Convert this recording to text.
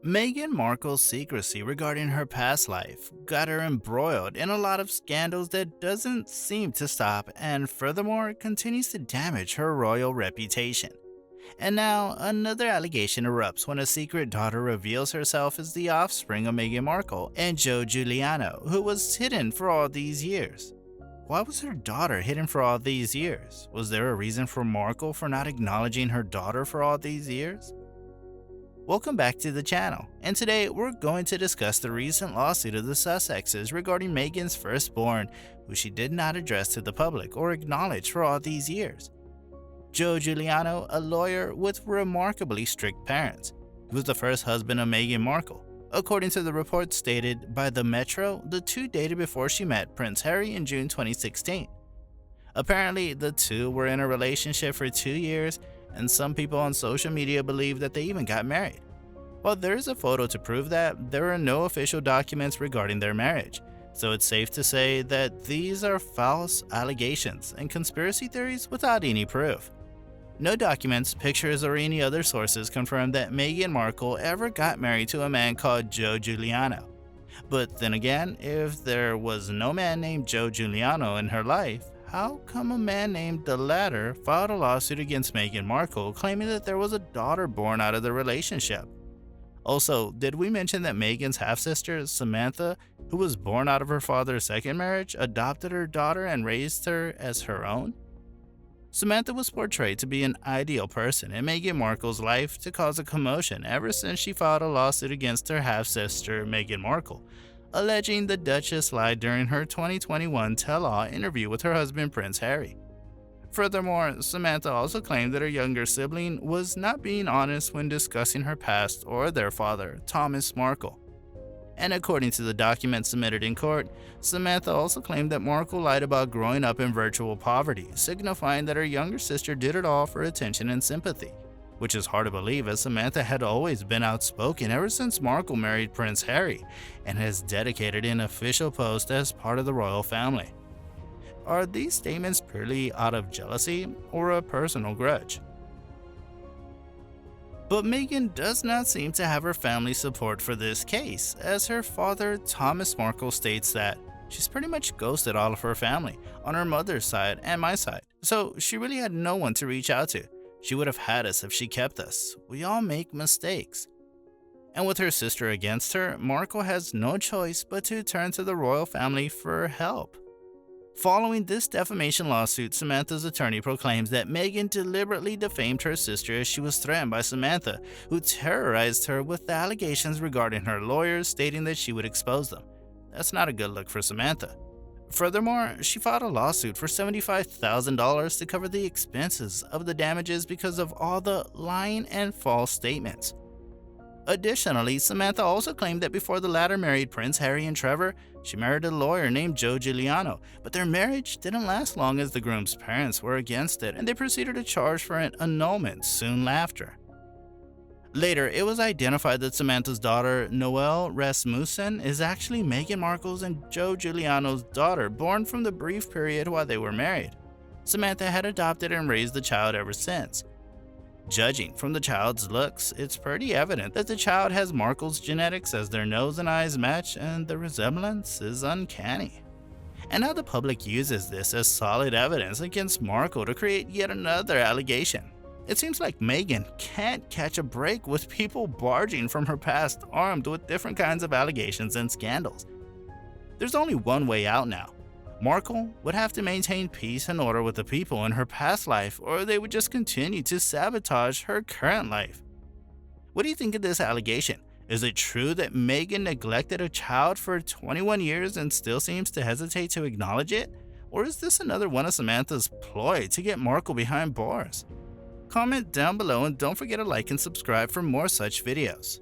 Meghan Markle's secrecy regarding her past life got her embroiled in a lot of scandals that doesn't seem to stop and furthermore continues to damage her royal reputation. And now, another allegation erupts when a secret daughter reveals herself as the offspring of Meghan Markle and Joe Giuliano, who was hidden for all these years. Why was her daughter hidden for all these years? Was there a reason for Markle for not acknowledging her daughter for all these years? Welcome back to the channel, and today we're going to discuss the recent lawsuit of the Sussexes regarding Meghan's firstborn, who she did not address to the public or acknowledge for all these years. Joe Giuliano, a lawyer with remarkably strict parents. He was the first husband of Meghan Markle. According to the report stated by the Metro, the two dated before she met Prince Harry in June 2016. Apparently, the two were in a relationship for 2 years, and some people on social media believe that they even got married. While there is a photo to prove that, there are no official documents regarding their marriage, so it's safe to say that these are false allegations and conspiracy theories without any proof. No documents, pictures, or any other sources confirm that Meghan Markle ever got married to a man called Joe Giuliano. But then again, if there was no man named Joe Giuliano in her life, how come a man named the latter filed a lawsuit against Meghan Markle claiming that there was a daughter born out of the relationship? Also, did we mention that Meghan's half-sister, Samantha, who was born out of her father's second marriage, adopted her daughter and raised her as her own? Samantha was portrayed to be an ideal person in Meghan Markle's life to cause a commotion ever since she filed a lawsuit against her half-sister, Meghan Markle, alleging the Duchess lied during her 2021 tell-all interview with her husband Prince Harry. Furthermore, Samantha also claimed that her younger sibling was not being honest when discussing her past or their father, Thomas Markle. And according to the documents submitted in court, Samantha also claimed that Markle lied about growing up in virtual poverty, signifying that her younger sister did it all for attention and sympathy. Which is hard to believe, as Samantha had always been outspoken ever since Markle married Prince Harry and has dedicated an official post as part of the royal family. Are these statements purely out of jealousy or a personal grudge? But Meghan does not seem to have her family's support for this case, as her father, Thomas Markle, states that she's pretty much ghosted all of her family on her mother's side and my side, so she really had no one to reach out to. She would have had us if she kept us. We all make mistakes. And with her sister against her, Markle has no choice but to turn to the royal family for help. Following this defamation lawsuit, Samantha's attorney proclaims that Meghan deliberately defamed her sister as she was threatened by Samantha, who terrorized her with the allegations regarding her lawyers, stating that she would expose them. That's not a good look for Samantha. Furthermore, she filed a lawsuit for $75,000 to cover the expenses of the damages because of all the lying and false statements. Additionally, Samantha also claimed that before the latter married Prince Harry and Trevor, she married a lawyer named Joe Giuliano, but their marriage didn't last long as the groom's parents were against it and they proceeded to charge for an annulment soon after. Later, it was identified that Samantha's daughter, Noelle Rasmussen, is actually Meghan Markle's and Joe Giuliano's daughter, born from the brief period while they were married. Samantha had adopted and raised the child ever since. Judging from the child's looks, it's pretty evident that the child has Markle's genetics, as their nose and eyes match and the resemblance is uncanny. And now the public uses this as solid evidence against Markle to create yet another allegation. It seems like Meghan can't catch a break with people barging from her past armed with different kinds of allegations and scandals. There's only one way out now. Markle would have to maintain peace and order with the people in her past life, or they would just continue to sabotage her current life. What do you think of this allegation? Is it true that Meghan neglected a child for 21 years and still seems to hesitate to acknowledge it? Or is this another one of Samantha's ploy to get Markle behind bars? Comment down below and don't forget to like and subscribe for more such videos.